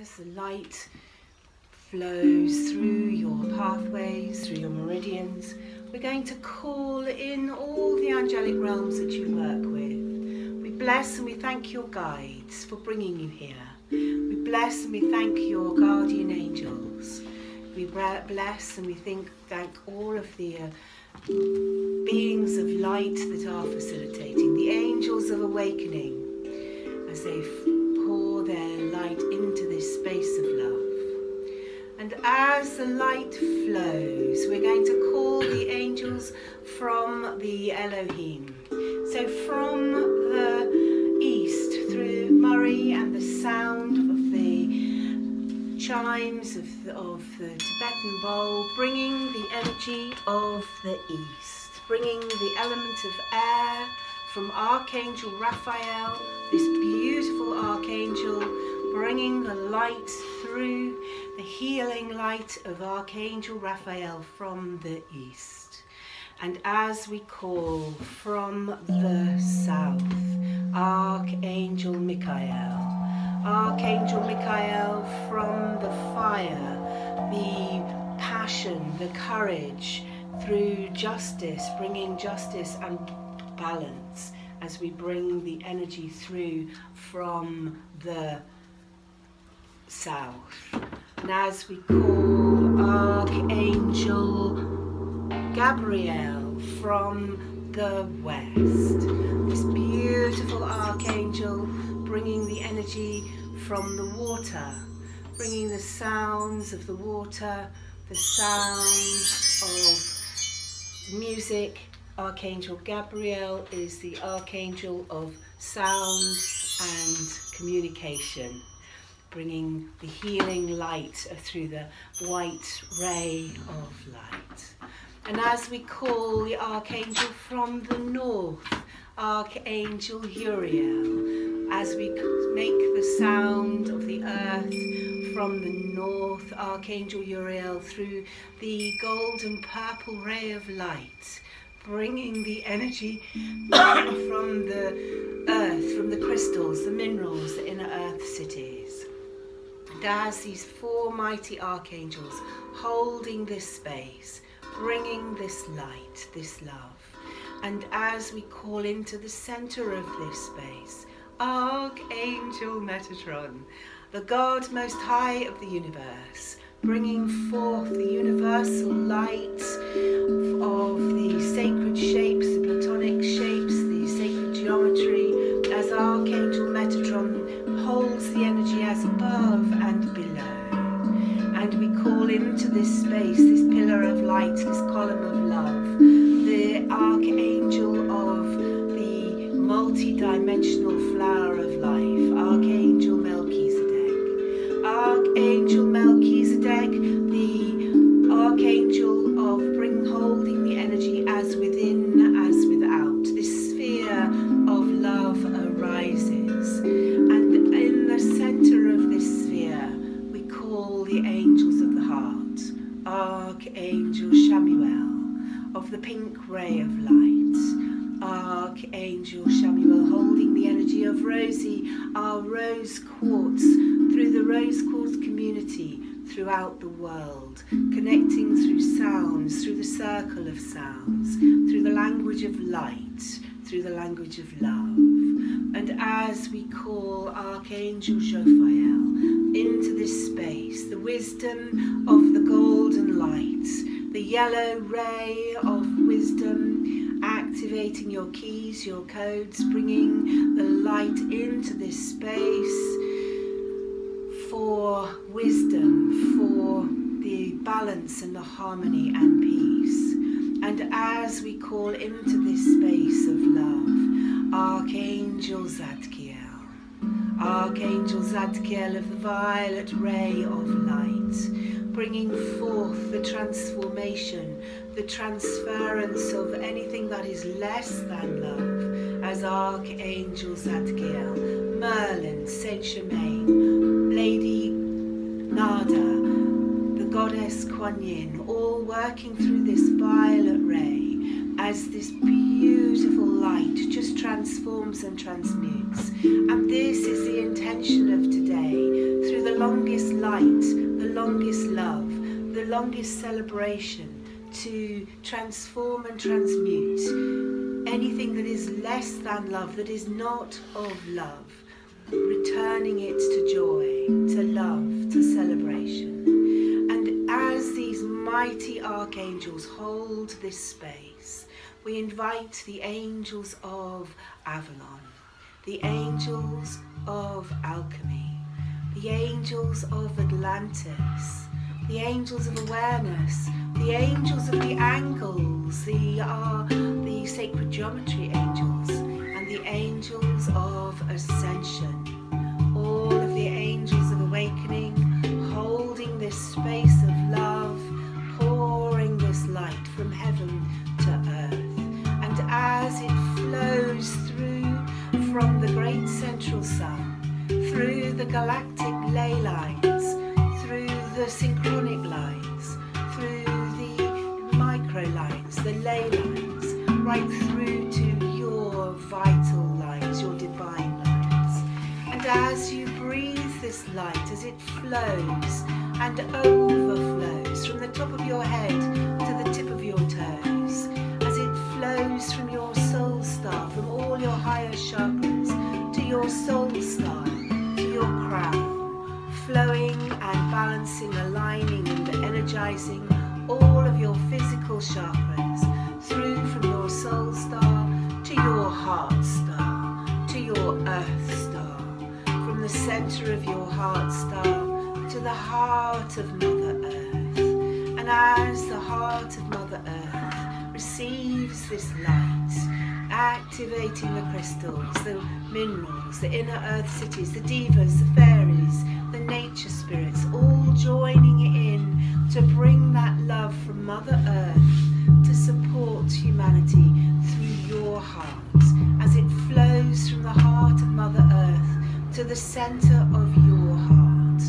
as the light flows through your pathways, through your meridians, we're going to call in all the angelic realms that you work with. We bless and we thank your guides for bringing you here. We bless and we thank your guardian angels. We bless and we thank all of the beings of light that are facilitating, the angels of awakening, as they pour their light into this space of love. And as the light flows, we're going to call the angels from the Elohim. So from the east, through Murray and the sound of the chimes of the Tibetan bowl, bringing the energy of the east, bringing the element of air from Archangel Raphael, this beautiful archangel, bringing the light through the healing light of Archangel Raphael from the east. And as we call from the south, Archangel Michael from the fire, the passion, the courage, through justice, bringing justice and balance, as we bring the energy through from the south. And as we call Archangel Gabriel from the west, this beautiful archangel bringing the energy from the water, bringing the sounds of the water, the sounds of music. Archangel Gabriel is the archangel of sound and communication, bringing the healing light through the white ray of light. And as we call the archangel from the north, Archangel Uriel, as we make the sound of the earth from the north, Archangel Uriel, through the golden purple ray of light, bringing the energy from the earth, from the crystals, the minerals, the inner earth cities. And as these four mighty archangels holding this space, bringing this light, this love, and as we call into the center of this space, Archangel Metatron, the God most high of the universe, bringing forth the universal light of the sacred shapes, the platonic shapes, the sacred geometry, as Archangel Metatron holds the energy as above and below. And we call into this space, this pillar of light, this column of love, the Archangel of the multi-dimensional flower of life, Archangel Melchizedek. Archangel Melchizedek, the Archangel of holding the energy as within, as without. This sphere of love arises. And in the center of this sphere, we call the angels of the heart, Archangel Shamuel, of the pink ray of light. Archangel Shamuel holding the energy of Rosie, our rose quartz, through the rose quartz community throughout the world, connecting through sounds, through the circle of sounds, through the language of light, through the language of love. And as we call Archangel Jophiel into this space, the wisdom of the golden light, the yellow ray of wisdom, activating your keys, your codes, bringing the light into this space for wisdom, for the balance and the harmony and peace. And as we call into this space of love, Archangel Zadkiel, Archangel Zadkiel of the violet ray of light, bringing forth the transformation, the transference of anything that is less than love, as Archangel Zadkiel, Merlin, Saint Germain, Lady Nada, the goddess Kuan Yin, all working through this violet ray as this beautiful light just transforms and transmutes. And this is the intention of today, through the longest light, the longest love, the longest celebration to transform and transmute anything that is less than love, that is not of love, returning it to joy, to love, to celebration. And as these mighty archangels hold this space, we invite the angels of Avalon, the angels of alchemy, the angels of Atlantis, the angels of awareness, the angels of the angles, the sacred geometry angels, and the angels of ascension, all of the angels of awakening, holding this space of love, pouring this light from heaven to earth. And as it flows through from the great central sun, through the galactic ley lines, through the synchronic lines, through the micro lines, the ley lines, right through to your vital lines, your divine lines. And as you breathe this light, as it flows and overflows from the top of your head to the tip of your toes, as it flows from your soul star, from all your higher chakras, to your soul star, to your crown, flowing and balancing, aligning and energizing all of your physical chakras, through from your soul star to your heart star, to your earth star, from the center of your heart star to the heart of Mother Earth. And as the heart of Mother Earth receives this light, activating the crystals, the minerals, the inner earth cities, the divas, the fairies, the nature spirits, all joining in to bring that love from Mother Earth to support humanity through your heart, as it flows from the heart of Mother Earth to the center of your heart,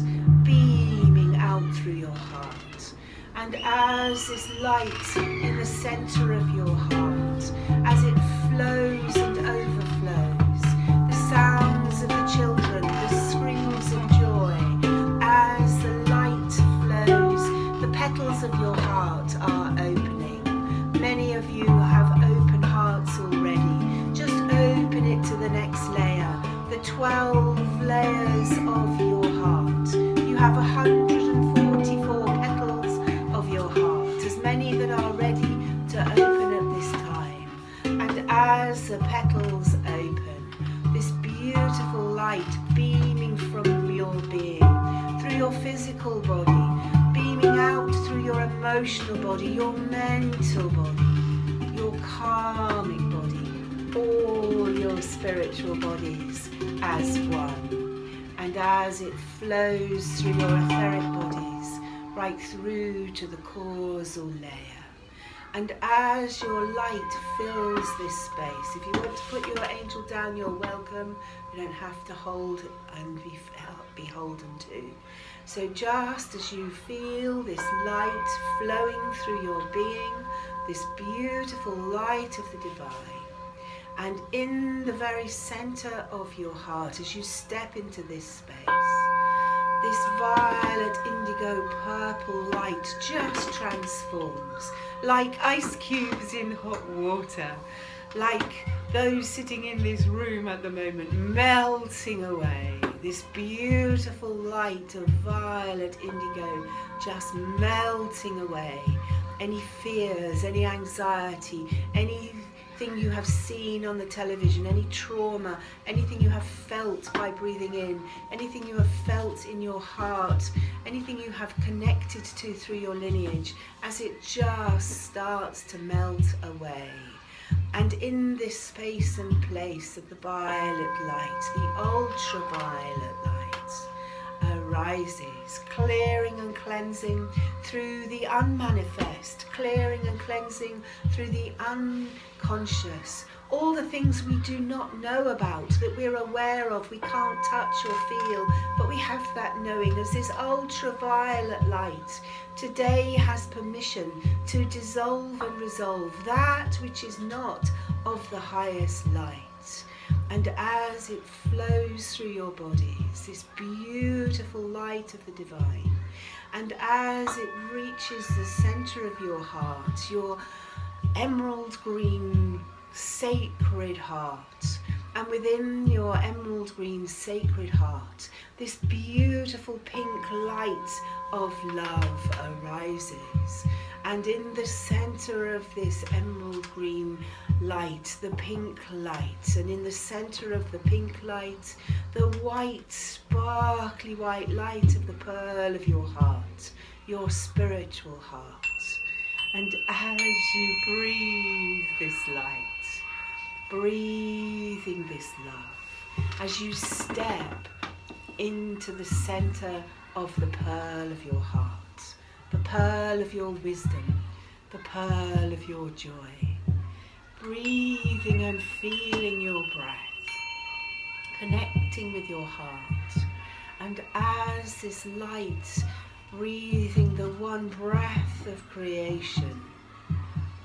beaming out through your heart. And as this light in the center of your heart, as it flows and overflows, the sounds of the children, the screams of joy, as the light flows, the petals of your heart are opening. Many of you have open hearts already. Just open it to the next layer, the 12 layers of your heart. You have 144 petals of your heart, as many that are ready to open at this time. And as the petals open, this beautiful light beaming from your being, through your physical body, beaming out through your emotional body, your mental body, your karmic body, all your spiritual bodies as one. And as it flows through your etheric bodies, right through to the causal layer. And as your light fills this space, if you want to put your angel down, you're welcome. You don't have to hold and be beholden to. So just as you feel this light flowing through your being, this beautiful light of the divine, and in the very center of your heart, as you step into this space, this violet, indigo, purple light just transforms, like ice cubes in hot water, like those sitting in this room at the moment, melting away. This beautiful light of violet indigo just melting away any fears, any anxiety, anything you have seen on the television, any trauma, anything you have felt by breathing in, anything you have felt in your heart, anything you have connected to through your lineage, as it just starts to melt away. And in this space and place of the violet light, the ultraviolet light arises, clearing and cleansing through the unmanifest, clearing and cleansing through the unconscious, all the things we do not know about, that we're aware of, we can't touch or feel, but we have that knowing, as this ultraviolet light today has permission to dissolve and resolve that which is not of the highest light. And as it flows through your bodies, this beautiful light of the divine, and as it reaches the center of your heart, your emerald green sacred heart, and within your emerald green sacred heart, this beautiful pink light of love arises. And in the center of this emerald green light, the pink light, and in the center of the pink light, the white, sparkly white light of the pearl of your heart, your spiritual heart. And as you breathe this light, breathing this love, as you step into the center of the pearl of your heart, the pearl of your wisdom, the pearl of your joy, breathing and feeling your breath, connecting with your heart. And as this light, breathing the one breath of creation,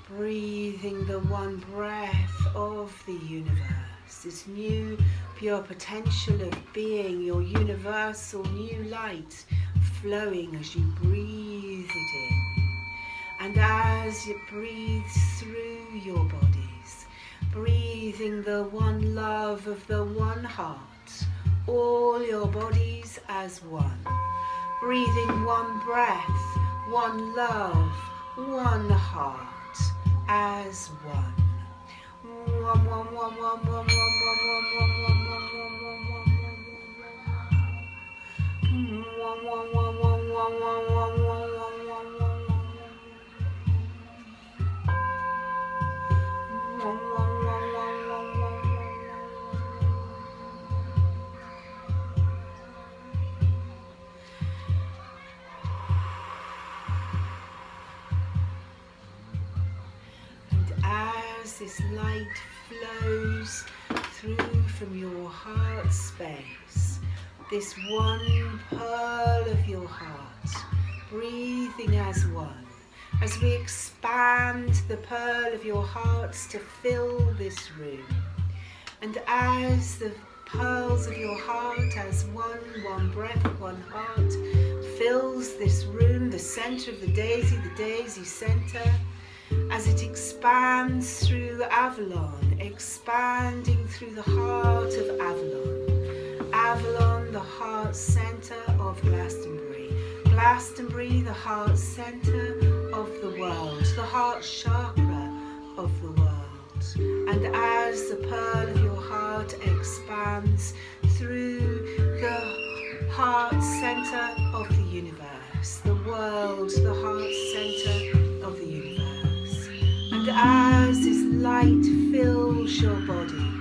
breathing the one breath of the universe, this new pure potential of being, your universal new light flowing as you breathe it in. And as it breathes through your bodies, breathing the one love of the one heart, all your bodies as one, breathing one breath, one love, one heart as one. This light flows through from your heart space, this one pearl of your heart, breathing as one, as we expand the pearl of your hearts to fill this room. And as the pearls of your heart as one breath, one heart, fills this room, the center of the daisy center, as it expands through Avalon, expanding through the heart of Avalon. Avalon, the heart center of Glastonbury. Glastonbury, the heart center of the world, the heart chakra of the world. And as the pearl of your heart expands through the heart center of the universe, the world, the heart center of the universe. And as this light fills your body,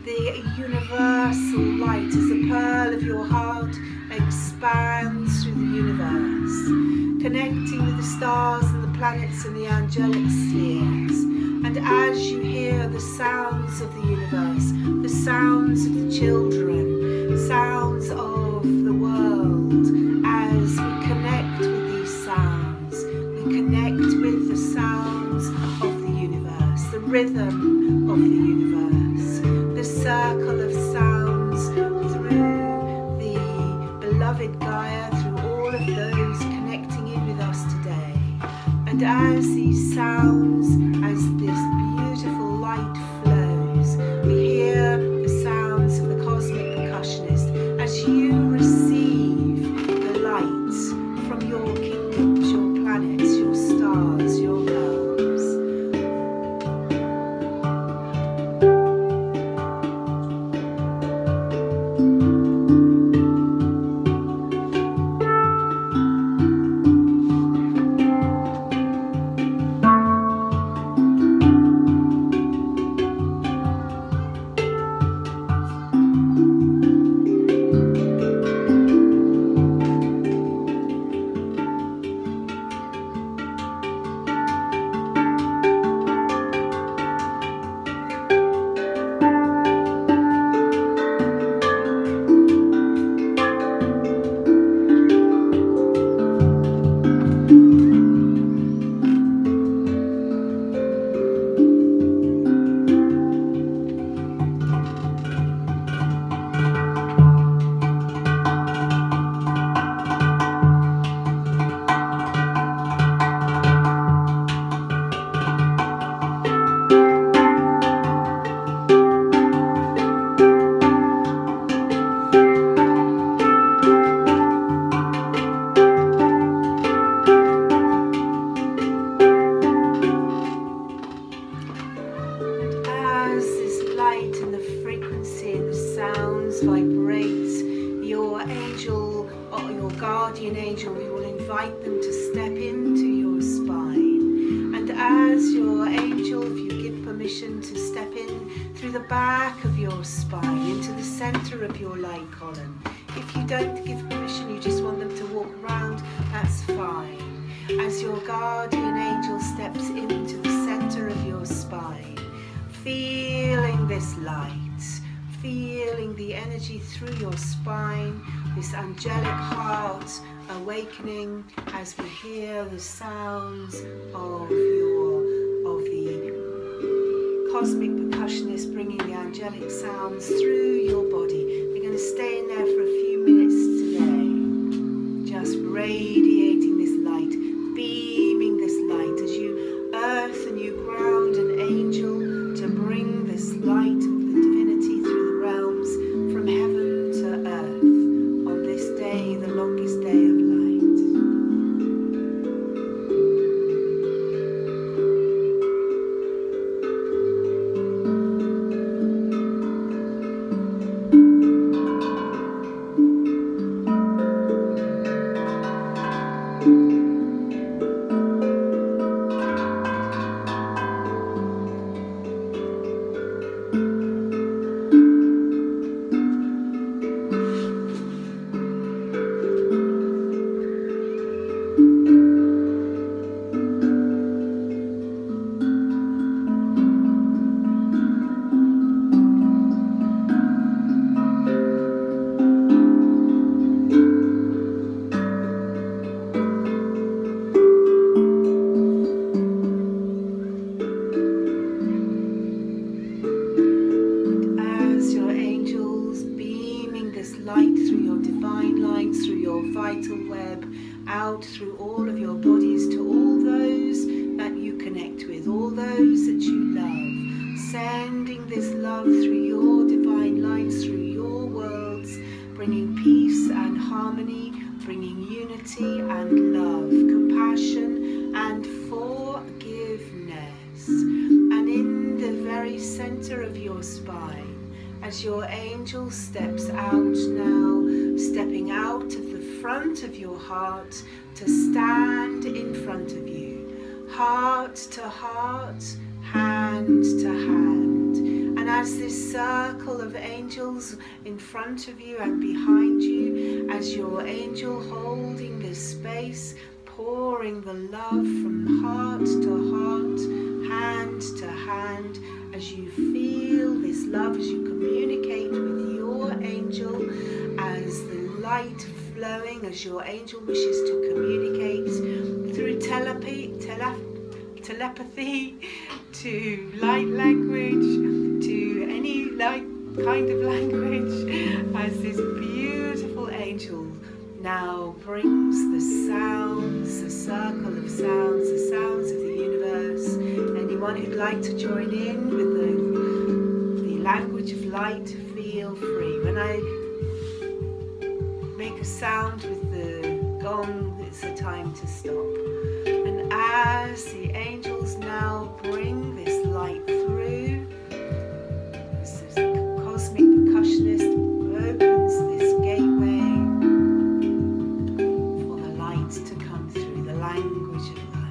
the universal light as the pearl of your heart expands through the universe, connecting with the stars and the planets and the angelic spheres. And as you hear the sounds of the universe, the sounds of the children, sounds of the world, as we connect with these sounds, we connect with the sounds of the universe, the rhythm of the universe, the circle of sounds through the beloved Gaia, through all of those connecting in with us today. And as these sounds, as this beautiful light flows, we hear the sounds of the cosmic percussionist as you receive the light from your kingdoms, your planets, your stars, your realms. your guardian angel, we will invite them to step into your spine. And as your angel, if you give permission to step in through the back of your spine, into the center of your light column. If you don't give permission, you just want them to walk around, that's fine. As your guardian angel steps into the center of your spine, feeling this light, feeling the energy through your spine, this angelic heart awakening as we hear the sounds of the cosmic percussionist bringing the angelic sounds through your body. We're going to stay in there for a few minutes today, just radiating this light, beaming this light as you earth and you ground an angel to bring this light of the divinity through the realms from heaven to earth on this day, the longest day of light. Out through all of your bodies to all those that you connect with, all those that you love, sending this love through your divine lines, through your worlds, bringing peace and harmony, bringing unity and love, compassion and forgiveness. And in the very center of your spine, as your angel steps out now, stepping out of the front of your heart to stand in front of you, heart to heart, hand to hand. And as this circle of angels in front of you and behind you, as your angel holding this space, pouring the love from heart to heart, hand to hand, as you feel this love, as you communicate with your angel, as the light flowing, as your angel wishes to communicate through telepathy, to light language, to any light kind of language, as this beautiful angel now brings the sounds, the circle of sounds, the sounds of the universe. Anyone who'd like to join in with the language of light, feel free. When I make a sound with the gong, it's the time to stop. And as the angels now bring this light through, as the cosmic percussionist opens this gateway for the light to come through, the language of light.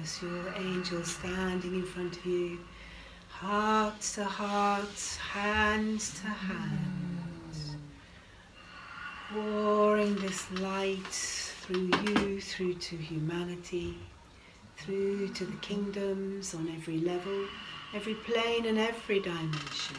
As your angel standing in front of you, heart to heart, hands to hands, pouring this light through you, through to humanity, through to the kingdoms on every level, every plane and every dimension,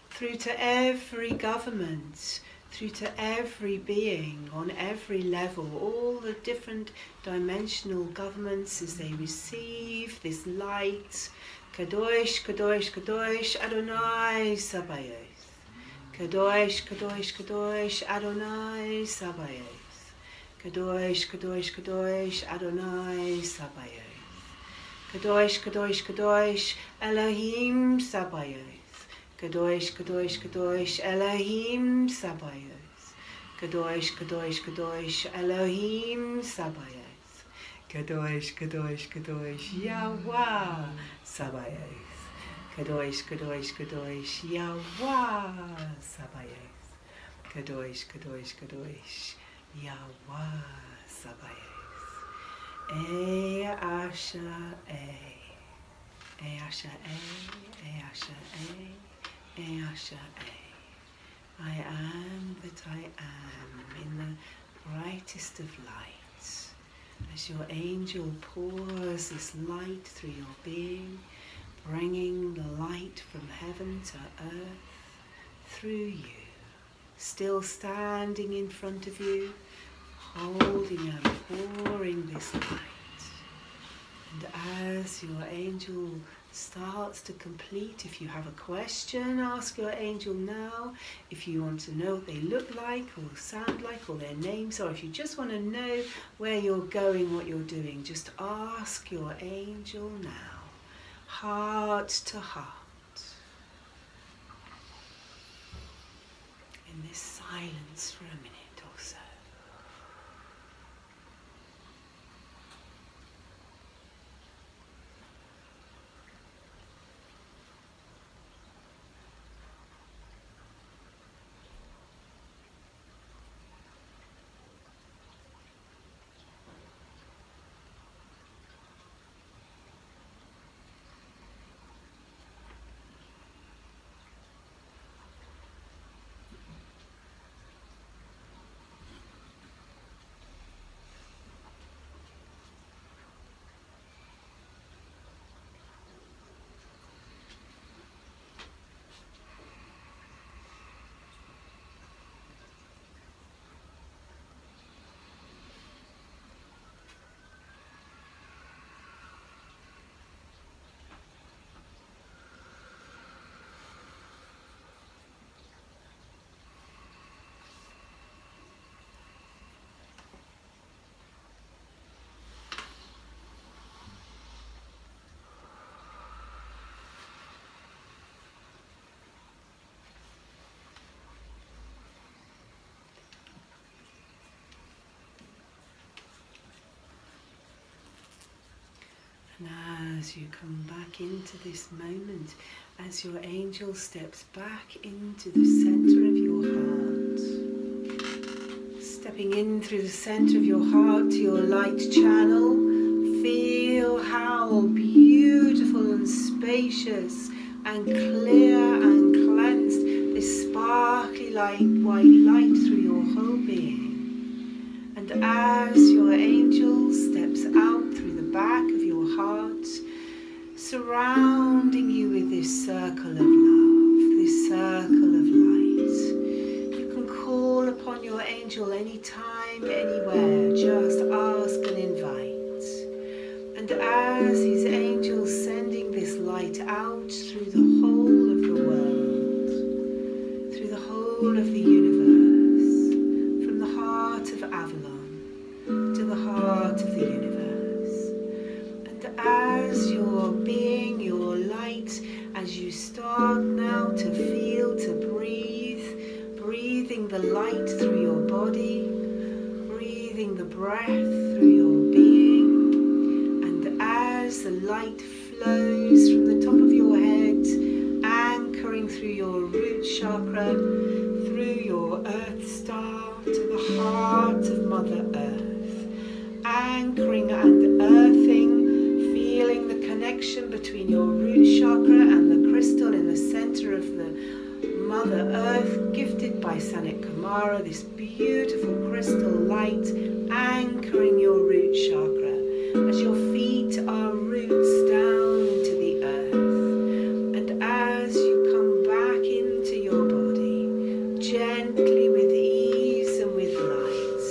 through to every government, through to every being on every level, all the different dimensional governments as they receive this light. Kadosh, Kadosh, Kadosh, Adonai Sabaoth. Kadosh, Kadosh, Kadosh, Adonai Sabaoth. Kadosh, Kadosh, Kadosh, Adonai Sabaoth. Kadosh, Kadosh, Kadosh, Elohim Sabaoth. Kadosh, Kadosh, Kadosh, Elohim Sabaoth. Kadosh, Kadosh, Kadosh, Elohim Sabaoth. Kadosh, Kadosh, Kadosh, Yahweh Sabaoth. Kadosh, Kadosh, Kadosh, Yahweh Sabaoth. Kadosh, Kadosh, Kadosh, Yahweh Sabaoth. Asha, Asha, Asha, Asha, I am that I am in the brightest of light. As your angel pours this light through your being, bringing the light from heaven to earth through you, still standing in front of you, holding and pouring this light. And as your angel starts to complete, if you have a question, ask your angel now. If you want to know what they look like or sound like or their names, or if you just want to know where you're going, what you're doing, just ask your angel now, heart to heart, in this silence for a minute or so. And as you come back into this moment, as your angel steps back into the center of your heart, stepping in through the center of your heart to your light channel, feel how beautiful and spacious and clear and cleansed this sparkly light, white light through your whole being. And as your angel steps out through the back of your heart, surrounding you with this circle of love, this circle of light, you can call upon your angel anytime, anywhere. Just ask and invite. And as his angel sending this light out through the whole of the world, through the whole of the universe, from the heart of Avalon to the heart of the universe. And as you're being your light, as you start now to feel, to breathe, breathing the light through your body, breathing the breath through your being, and as the light flows from the top of your head, anchoring through your root chakra, through your earth star to the heart of Mother Earth, anchoring and earthing, feeling the connection between your root chakra and the crystal in the center of the Mother Earth, gifted by Sanat Kumara, this beautiful crystal light anchoring your root chakra as your feet are roots down into the earth. And as you come back into your body, gently with ease and with light,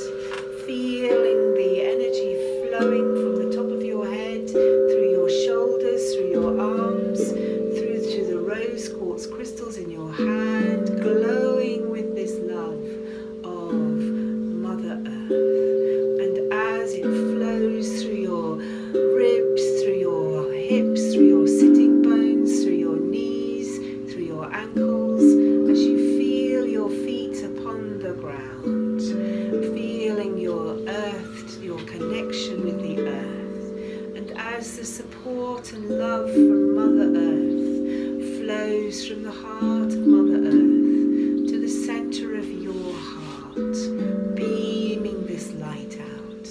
feeling the energy flowing from the top of your head, through your shoulders, through your arms, through to the rose quartz crystals in your hand, glowing with this love of Mother Earth. And as it flows through your ribs, through your hips, through your sitting bones, through your knees, through your ankles, as you feel your feet upon the ground, feeling your earth, your connection with the earth. And as the support and love from Mother Earth flows from the heart of Mother Earth to the center of your heart, beaming this light out.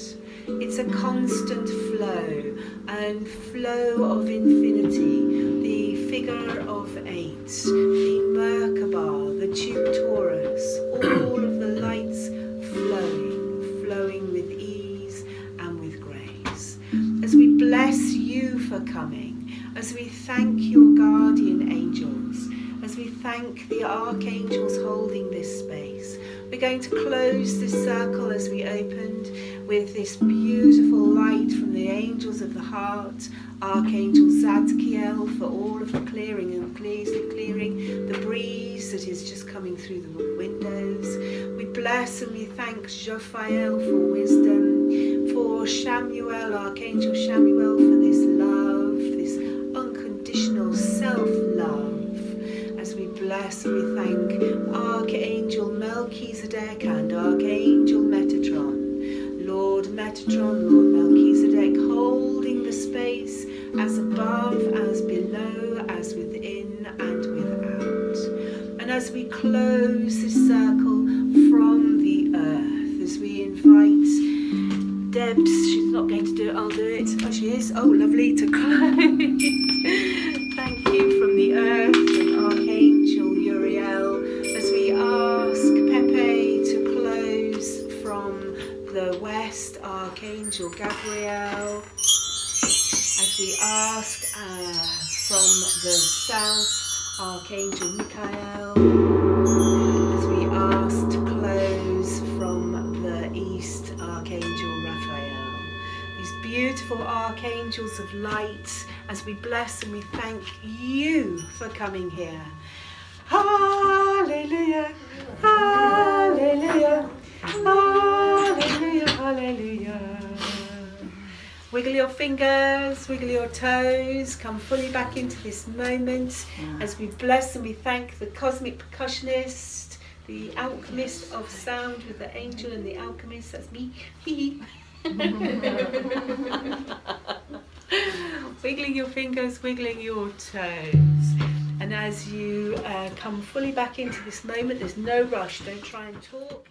It's a constant flow, and flow of infinity, the figure of 8, the Merkaba, the tube torus, all of the lights flowing with ease and with grace. As we bless you for coming, as we thank your guardian angels, as we thank the archangels holding this space, we're going to close this circle as we opened with this beautiful light from the angels of the heart, Archangel Zadkiel, for all of the clearing and clearing the breeze that is just coming through the windows. We bless and we thank Jophael for wisdom, for Shamuel, Archangel Shamuel, for this love, this unconditional self-love. As we bless and we thank Archangel Melchizedek and Archangel Metatron, Lord Metatron, Lord Melchizedek, holding the space as above, as below, as within and without. And as we close this circle from the earth, as we invite Debs, she's not going to do it, I'll do it. Oh, she is. Oh, lovely, to close. Thank you from the earth and Archangel Uriel, as we ask Pepe to close from the west, Archangel Gabriel, as we ask from the south, Archangel Michael, as we ask to close from the east, Archangel Raphael. These beautiful archangels of light, as we bless and we thank you for coming here. Hallelujah, hallelujah, hallelujah, hallelujah. Wiggle your fingers, wiggle your toes, come fully back into this moment as we bless and we thank the cosmic percussionist, the alchemist of sound with the angel and the alchemist, that's me. wiggling your fingers, wiggling your toes. And as you come fully back into this moment, there's no rush, don't try and talk.